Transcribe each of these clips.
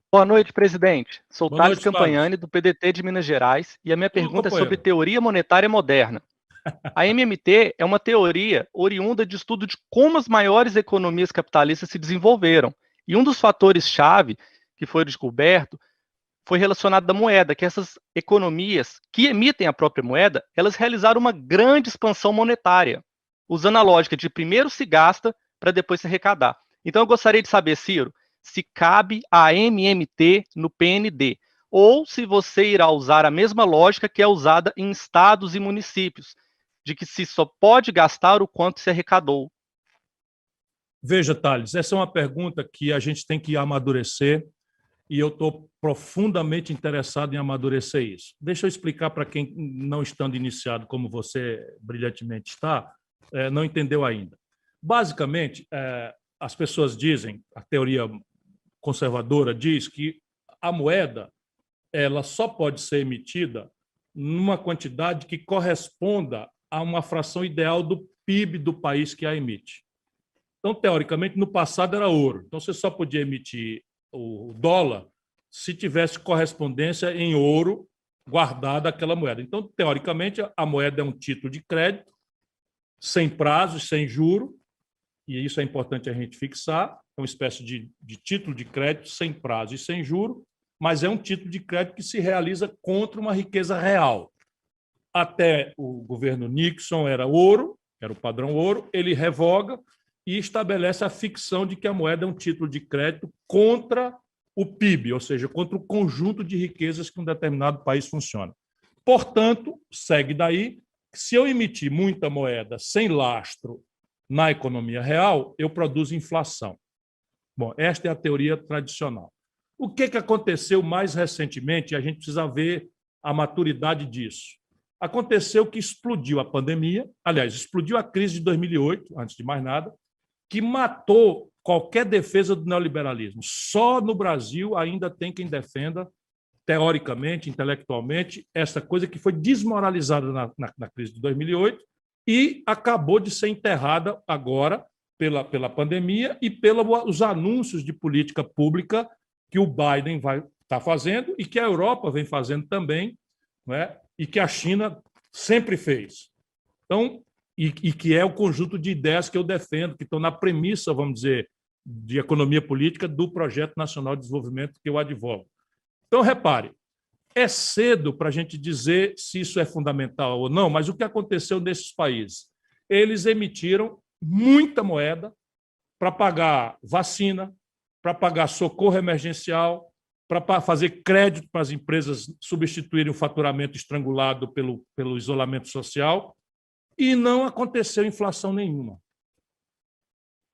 Boa noite, presidente. Sou Boa Thales noite, Thales. Campagnani, do PDT de Minas Gerais, e a minha Tudo, pergunta é sobre companheiro? teoria monetária moderna. A MMT é uma teoria oriunda de estudo de como as maiores economias capitalistas se desenvolveram. E um dos fatores-chave que foi descoberto foi relacionado à moeda, que essas economias que emitem a própria moeda, elas realizaram uma grande expansão monetária, usando a lógica de primeiro se gasta para depois se arrecadar. Então eu gostaria de saber, Ciro, se cabe a MMT no PND, ou se você irá usar a mesma lógica que é usada em estados e municípios, de que se só pode gastar o quanto se arrecadou. Veja, Thales, essa é uma pergunta que a gente tem que amadurecer e eu estou profundamente interessado em amadurecer isso. Deixa eu explicar para quem não estando iniciado como você brilhantemente está, não entendeu ainda. Basicamente, as pessoas dizem, a teoria conservadora diz que a moeda ela só pode ser emitida numa quantidade que corresponda a uma fração ideal do PIB do país que a emite. Então, teoricamente, no passado era ouro. Então, você só podia emitir o dólar se tivesse correspondência em ouro guardada aquela moeda. Então, teoricamente, a moeda é um título de crédito, sem prazo, sem juro, e isso é importante a gente fixar, é uma espécie de título de crédito sem prazo e sem juro, mas é um título de crédito que se realiza contra uma riqueza real. Até o governo Nixon era ouro, era o padrão ouro, ele revoga e estabelece a ficção de que a moeda é um título de crédito contra o PIB, ou seja, contra o conjunto de riquezas que um determinado país funciona. Portanto, segue daí que se eu emitir muita moeda sem lastro na economia real, eu produzo inflação. Bom, esta é a teoria tradicional. O que aconteceu mais recentemente? A gente precisa ver a maturidade disso. Aconteceu que explodiu a pandemia, aliás, explodiu a crise de 2008, antes de mais nada, que matou qualquer defesa do neoliberalismo. Só no Brasil ainda tem quem defenda, teoricamente, intelectualmente, essa coisa que foi desmoralizada na crise de 2008 e acabou de ser enterrada agora pela pandemia e pelos anúncios de política pública que o Biden vai estar fazendo e que a Europa vem fazendo também, não é? E que a China sempre fez. Então, e que é o conjunto de ideias que eu defendo, que estão na premissa, vamos dizer, de economia política do Projeto Nacional de Desenvolvimento que eu advogo. Então, repare, é cedo para a gente dizer se isso é fundamental ou não, mas o que aconteceu nesses países? Eles emitiram muita moeda para pagar vacina, para pagar socorro emergencial, para fazer crédito para as empresas substituírem o faturamento estrangulado pelo isolamento social, e não aconteceu inflação nenhuma.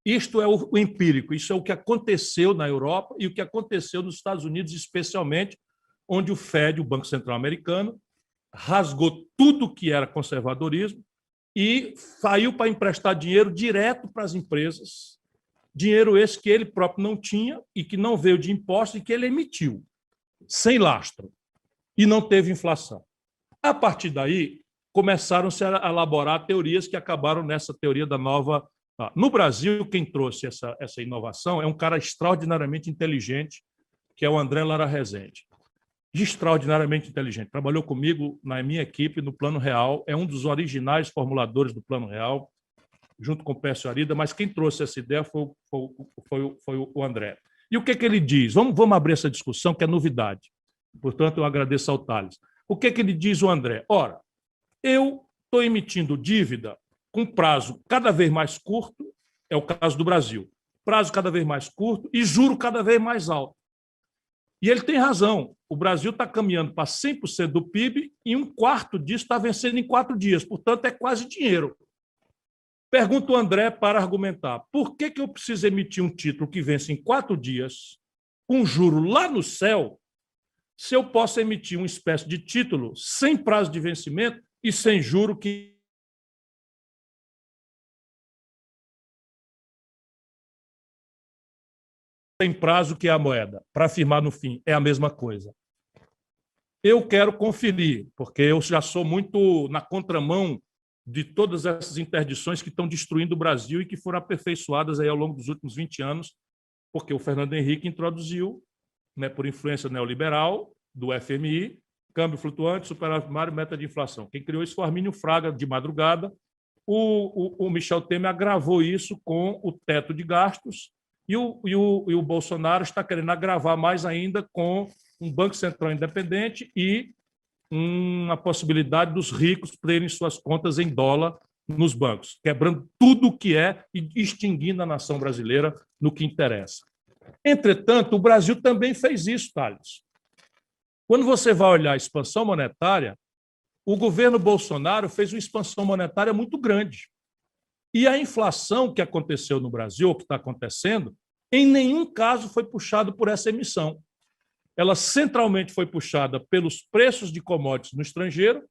Isto é o empírico, isso é o que aconteceu na Europa e o que aconteceu nos Estados Unidos, especialmente, onde o Fed, o Banco Central Americano, rasgou tudo que era conservadorismo e saiu para emprestar dinheiro direto para as empresas, dinheiro esse que ele próprio não tinha e que não veio de impostos e que ele emitiu, sem lastro, e não teve inflação. A partir daí, começaram-se a elaborar teorias que acabaram nessa teoria da nova. No Brasil, quem trouxe essa inovação é um cara extraordinariamente inteligente, que é o André Lara Rezende. Extraordinariamente inteligente. Trabalhou comigo na minha equipe no Plano Real, é um dos originais formuladores do Plano Real, junto com o Pércio Arida, mas quem trouxe essa ideia foi o André. E o que ele diz? Vamos abrir essa discussão, que é novidade. Portanto, eu agradeço ao Thales. O que ele diz, o André? Ora, eu estou emitindo dívida com prazo cada vez mais curto, é o caso do Brasil, prazo cada vez mais curto e juro cada vez mais alto. E ele tem razão, o Brasil está caminhando para 100% do PIB e um quarto disso está vencendo em 4 dias, portanto é quase dinheiro. Pergunta o André para argumentar, por que eu preciso emitir um título que vence em 4 dias, com juro lá no céu, se eu posso emitir uma espécie de título sem prazo de vencimento e sem juro que tem prazo, que é a moeda, para afirmar no fim, é a mesma coisa. Eu quero conferir, porque eu já sou muito na contramão de todas essas interdições que estão destruindo o Brasil e que foram aperfeiçoadas aí ao longo dos últimos 20 anos, porque o Fernando Henrique introduziu né, por influência neoliberal do FMI, câmbio flutuante, superávit primário, meta de inflação. Quem criou isso foi Armínio Fraga, de madrugada. O Michel Temer agravou isso com o teto de gastos e o Bolsonaro está querendo agravar mais ainda com um Banco Central independente e uma possibilidade dos ricos terem suas contas em dólar nos bancos, quebrando tudo o que é e extinguindo a nação brasileira no que interessa. Entretanto, o Brasil também fez isso, Thales. Quando você vai olhar a expansão monetária, o governo Bolsonaro fez uma expansão monetária muito grande. E a inflação que aconteceu no Brasil, ou que está acontecendo, em nenhum caso foi puxado por essa emissão. Ela centralmente foi puxada pelos preços de commodities no estrangeiro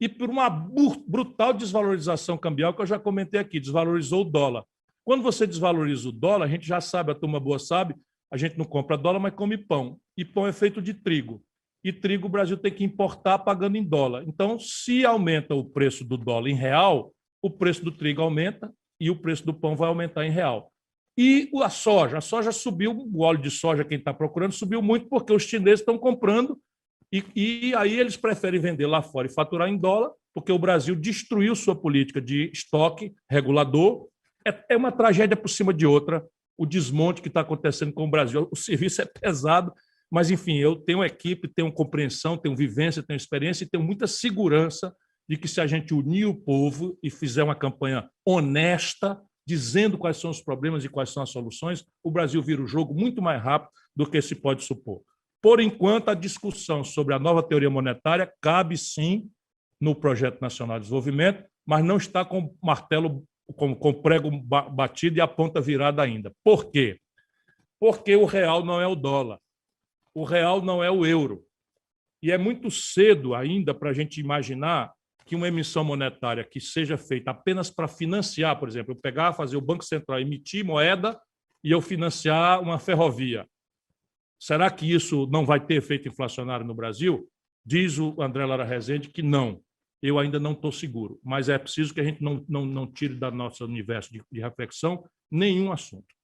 e por uma brutal desvalorização cambial que eu já comentei aqui, desvalorizou o dólar. Quando você desvaloriza o dólar, a gente já sabe, a turma boa sabe, a gente não compra dólar, mas come pão. E pão é feito de trigo. E trigo o Brasil tem que importar pagando em dólar. Então, se aumenta o preço do dólar em real, o preço do trigo aumenta e o preço do pão vai aumentar em real. E a soja subiu, o óleo de soja, quem está procurando, subiu muito porque os chineses estão comprando e aí eles preferem vender lá fora e faturar em dólar, porque o Brasil destruiu sua política de estoque regulador. É uma tragédia por cima de outra, o desmonte que está acontecendo com o Brasil. O serviço é pesado, mas, enfim, eu tenho equipe, tenho compreensão, tenho vivência, tenho experiência e tenho muita segurança de que se a gente unir o povo e fizer uma campanha honesta, dizendo quais são os problemas e quais são as soluções, o Brasil vira o jogo muito mais rápido do que se pode supor. Por enquanto, a discussão sobre a nova teoria monetária cabe, sim, no Projeto Nacional de Desenvolvimento, mas não está com o martelo, com o prego batido e a ponta virada ainda. Por quê? Porque o real não é o dólar. O real não é o euro. E é muito cedo ainda para a gente imaginar que uma emissão monetária que seja feita apenas para financiar, por exemplo, eu pegar, fazer o Banco Central emitir moeda e eu financiar uma ferrovia. Será que isso não vai ter efeito inflacionário no Brasil? Diz o André Lara Rezende que não. Eu ainda não estou seguro, mas é preciso que a gente não tire do nosso universo de reflexão nenhum assunto.